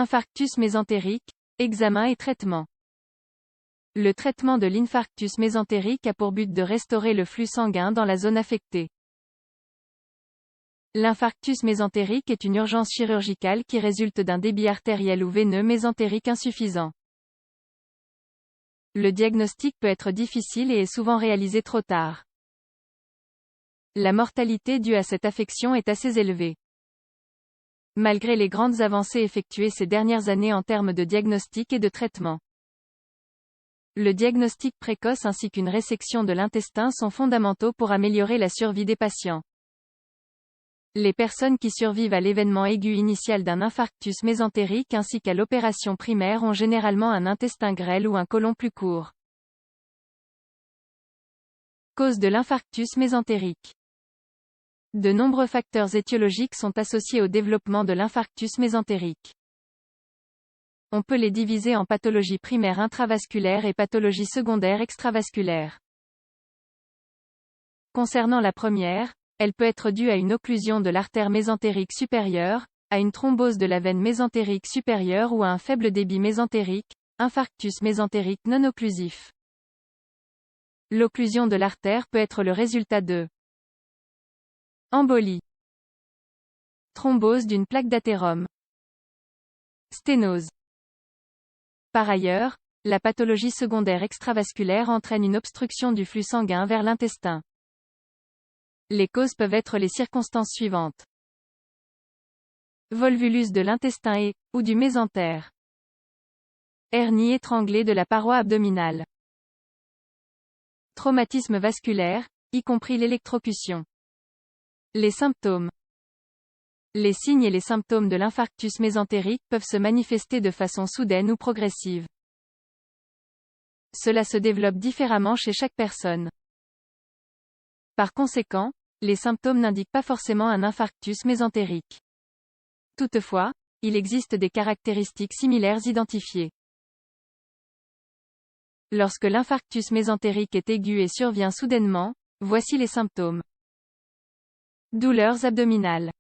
Infarctus mésentérique, examen et traitement. Le traitement de l'infarctus mésentérique a pour but de restaurer le flux sanguin dans la zone affectée. L'infarctus mésentérique est une urgence chirurgicale qui résulte d'un débit artériel ou veineux mésentérique insuffisant. Le diagnostic peut être difficile et est souvent réalisé trop tard. La mortalité due à cette affection est assez élevée. Malgré les grandes avancées effectuées ces dernières années en termes de diagnostic et de traitement. Le diagnostic précoce ainsi qu'une résection de l'intestin sont fondamentaux pour améliorer la survie des patients. Les personnes qui survivent à l'événement aigu initial d'un infarctus mésentérique ainsi qu'à l'opération primaire ont généralement un intestin grêle ou un côlon plus court. Cause de l'infarctus mésentérique. De nombreux facteurs étiologiques sont associés au développement de l'infarctus mésentérique. On peut les diviser en pathologie primaire intravasculaire et pathologie secondaire extravasculaire. Concernant la première, elle peut être due à une occlusion de l'artère mésentérique supérieure, à une thrombose de la veine mésentérique supérieure ou à un faible débit mésentérique, infarctus mésentérique non occlusif. L'occlusion de l'artère peut être le résultat de embolie, thrombose d'une plaque d'athérome, sténose. Par ailleurs, la pathologie secondaire extravasculaire entraîne une obstruction du flux sanguin vers l'intestin. Les causes peuvent être les circonstances suivantes. Volvulus de l'intestin et, ou du mésentère. Hernie étranglée de la paroi abdominale. Traumatisme vasculaire, y compris l'électrocution. Les symptômes. Les signes et les symptômes de l'infarctus mésentérique peuvent se manifester de façon soudaine ou progressive. Cela se développe différemment chez chaque personne. Par conséquent, les symptômes n'indiquent pas forcément un infarctus mésentérique. Toutefois, il existe des caractéristiques similaires identifiées. Lorsque l'infarctus mésentérique est aigu et survient soudainement, voici les symptômes. Douleurs abdominales.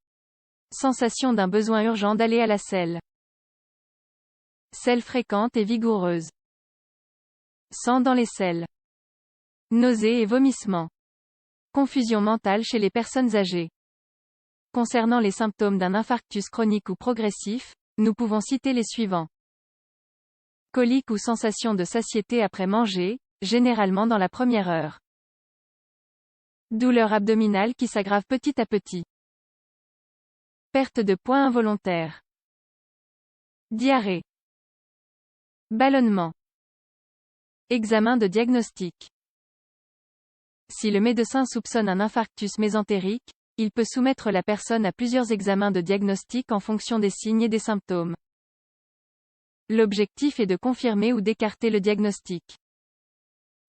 Sensation d'un besoin urgent d'aller à la selle. Selle fréquente et vigoureuse. Sang dans les selles. Nausées et vomissements. Confusion mentale chez les personnes âgées. Concernant les symptômes d'un infarctus chronique ou progressif, nous pouvons citer les suivants. Colique ou sensation de satiété après manger, généralement dans la première heure. Douleur abdominale qui s'aggrave petit à petit. Perte de poids involontaire. Diarrhée. Ballonnement. Examen de diagnostic. Si le médecin soupçonne un infarctus mésentérique, il peut soumettre la personne à plusieurs examens de diagnostic en fonction des signes et des symptômes. L'objectif est de confirmer ou d'écarter le diagnostic.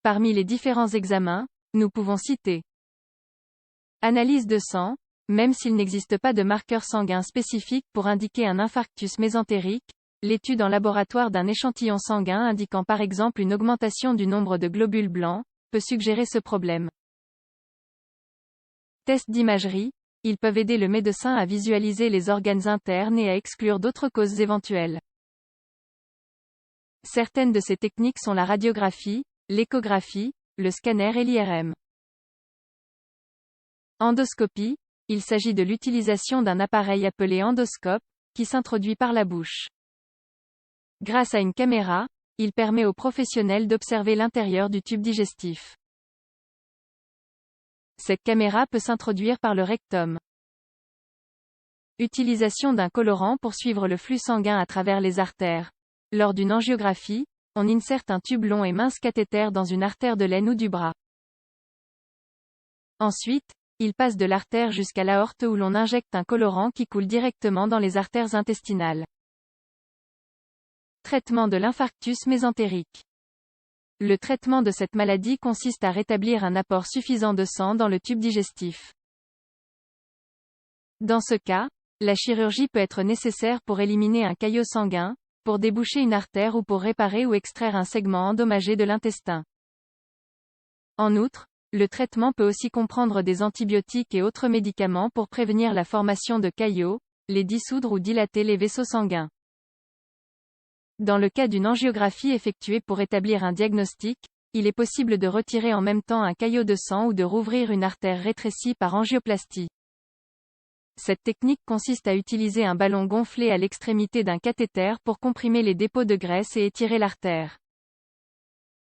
Parmi les différents examens, nous pouvons citer analyse de sang, même s'il n'existe pas de marqueur sanguin spécifique pour indiquer un infarctus mésentérique, l'étude en laboratoire d'un échantillon sanguin indiquant par exemple une augmentation du nombre de globules blancs, peut suggérer ce problème. Tests d'imagerie, ils peuvent aider le médecin à visualiser les organes internes et à exclure d'autres causes éventuelles. Certaines de ces techniques sont la radiographie, l'échographie, le scanner et l'IRM. Endoscopie, il s'agit de l'utilisation d'un appareil appelé endoscope, qui s'introduit par la bouche. Grâce à une caméra, il permet aux professionnels d'observer l'intérieur du tube digestif. Cette caméra peut s'introduire par le rectum. Utilisation d'un colorant pour suivre le flux sanguin à travers les artères. Lors d'une angiographie, on insère un tube long et mince cathéter dans une artère de l'aine ou du bras. Ensuite, il passe de l'artère jusqu'à l'aorte où l'on injecte un colorant qui coule directement dans les artères intestinales. Traitement de l'infarctus mésentérique. Le traitement de cette maladie consiste à rétablir un apport suffisant de sang dans le tube digestif. Dans ce cas, la chirurgie peut être nécessaire pour éliminer un caillot sanguin, pour déboucher une artère ou pour réparer ou extraire un segment endommagé de l'intestin. En outre, le traitement peut aussi comprendre des antibiotiques et autres médicaments pour prévenir la formation de caillots, les dissoudre ou dilater les vaisseaux sanguins. Dans le cas d'une angiographie effectuée pour établir un diagnostic, il est possible de retirer en même temps un caillot de sang ou de rouvrir une artère rétrécie par angioplastie. Cette technique consiste à utiliser un ballon gonflé à l'extrémité d'un cathéter pour comprimer les dépôts de graisse et étirer l'artère.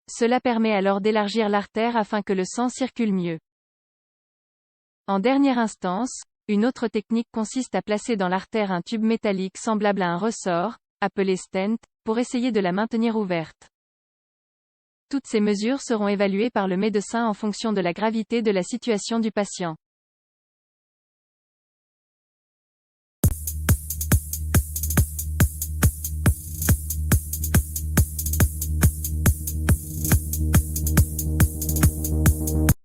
Cela permet alors d'élargir l'artère afin que le sang circule mieux. En dernière instance, une autre technique consiste à placer dans l'artère un tube métallique semblable à un ressort, appelé stent, pour essayer de la maintenir ouverte. Toutes ces mesures seront évaluées par le médecin en fonction de la gravité de la situation du patient.